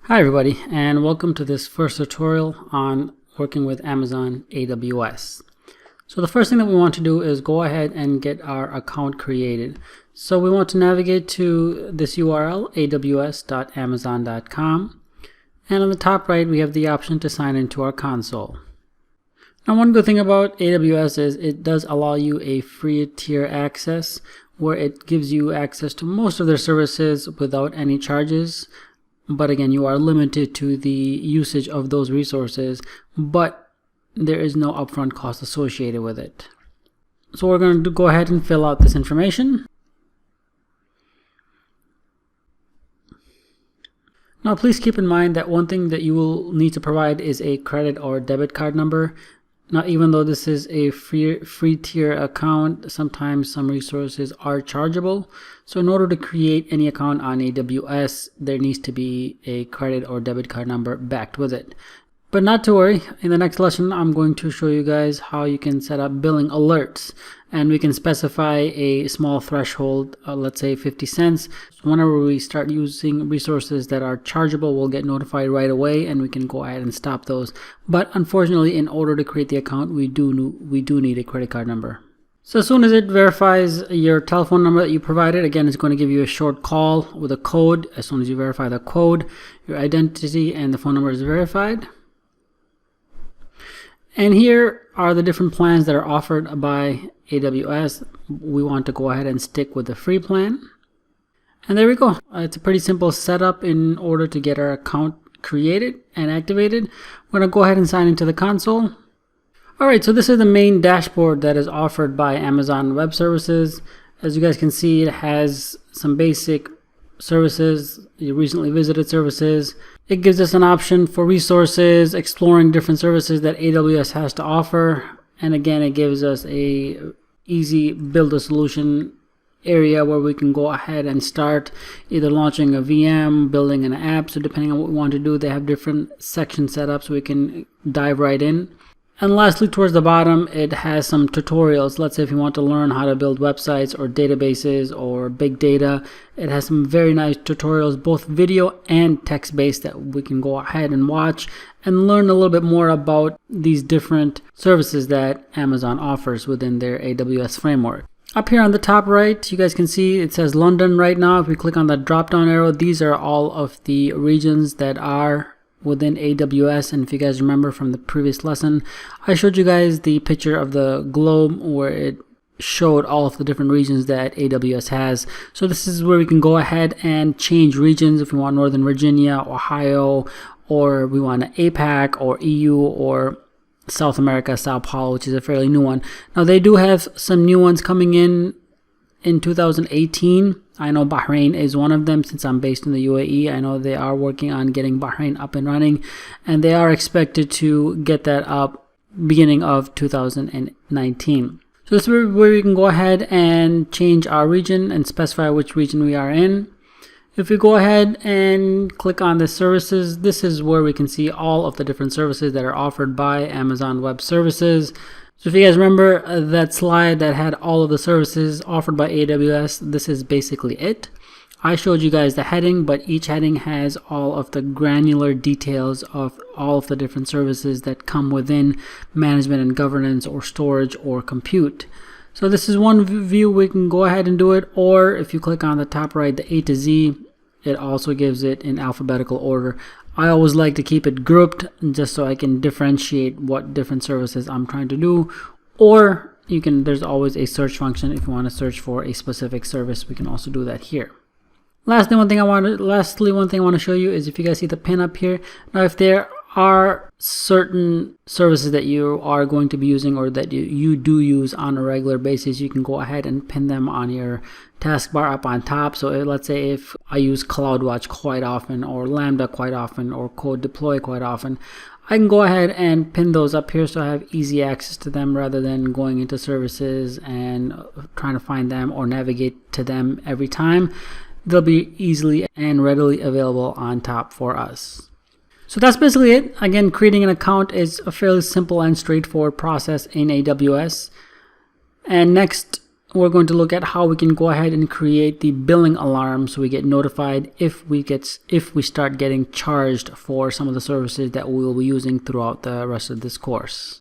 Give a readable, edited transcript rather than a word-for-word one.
Hi everybody, and welcome to this first tutorial on working with Amazon AWS. So the first thing that we want to do is go ahead and get our account created. So we want to navigate to this URL, aws.amazon.com, and on the top right we have the option to sign into our console. Now one good thing about AWS is it does allow you a free tier access where it gives you access to most of their services without any charges. But again, you are limited to the usage of those resources, but there is no upfront cost associated with it. So we're going to go ahead and fill out this information. Now please keep in mind that one thing that you will need to provide is a credit or debit card number. Now, even though this is a free tier account, sometimes some resources are chargeable. So in order to create any account on AWS, there needs to be a credit or debit card number backed with it. But not to worry, in the next lesson, I'm going to show you guys how you can set up billing alerts. And we can specify a small threshold, let's say 50 cents. So whenever we start using resources that are chargeable, we'll get notified right away and we can go ahead and stop those. But unfortunately, in order to create the account, we do need a credit card number. So as soon as it verifies your telephone number that you provided, again, it's going to give you a short call with a code. As soon as you verify the code, your identity and the phone number is verified. And here are the different plans that are offered by AWS. We want to go ahead and stick with the free plan. And there we go. It's a pretty simple setup in order to get our account created and activated. We're going to go ahead and sign into the console. Alright, so this is the main dashboard that is offered by Amazon Web Services. As you guys can see, it has some basic services, your recently visited services. It gives us an option for resources, exploring different services that AWS has to offer. And again, it gives us a easy build a solution area where we can go ahead and start either launching a VM, building an app. So depending on what we want to do, they have different section setups so we can dive right in. And lastly, towards the bottom, it has some tutorials. Let's say if you want to learn how to build websites or databases or big data, it has some very nice tutorials, both video and text-based, that we can go ahead and watch and learn a little bit more about these different services that Amazon offers within their AWS framework. Up here on the top right, you guys can see it says London right now. If we click on the drop-down arrow, these are all of the regions that are within AWS. And if you guys remember from the previous lesson, I showed you guys the picture of the globe where it showed all of the different regions that AWS has. So this is where we can go ahead and change regions if we want Northern Virginia, Ohio, or we want APAC or EU or South America, Sao Paulo, which is a fairly new one. Now they do have some new ones coming in 2018. I know Bahrain is one of them. Since I'm based in the UAE, I know they are working on getting Bahrain up and running, and they are expected to get that up beginning of 2019. So this is where we can go ahead and change our region and specify which region we are in. If we go ahead and click on the services, this is where we can see all of the different services that are offered by Amazon Web Services. So if you guys remember that slide that had all of the services offered by AWS, this is basically it. I showed you guys the heading, but each heading has all of the granular details of all of the different services that come within management and governance or storage or compute. So this is one view. We can go ahead and do it, or if you click on the top right, the A to Z, it also gives it in alphabetical order. I always like to keep it grouped just so I can differentiate what different services I'm trying to do. Or there's always a search function if you want to search for a specific service. We can also do that here. Lastly, one thing I want to show you is if you guys see the pin up here. Now, if there are certain services that you are going to be using or that you do use on a regular basis, you can go ahead and pin them on your taskbar up on top. So let's say if I use CloudWatch quite often, or Lambda quite often, or Code Deploy quite often, I can go ahead and pin those up here so I have easy access to them rather than going into services and trying to find them or navigate to them every time. They'll be easily and readily available on top for us. So that's basically it. Again, creating an account is a fairly simple and straightforward process in AWS. And next we're going to look at how we can go ahead and create the billing alarm so we get notified if we start getting charged for some of the services that we will be using throughout the rest of this course.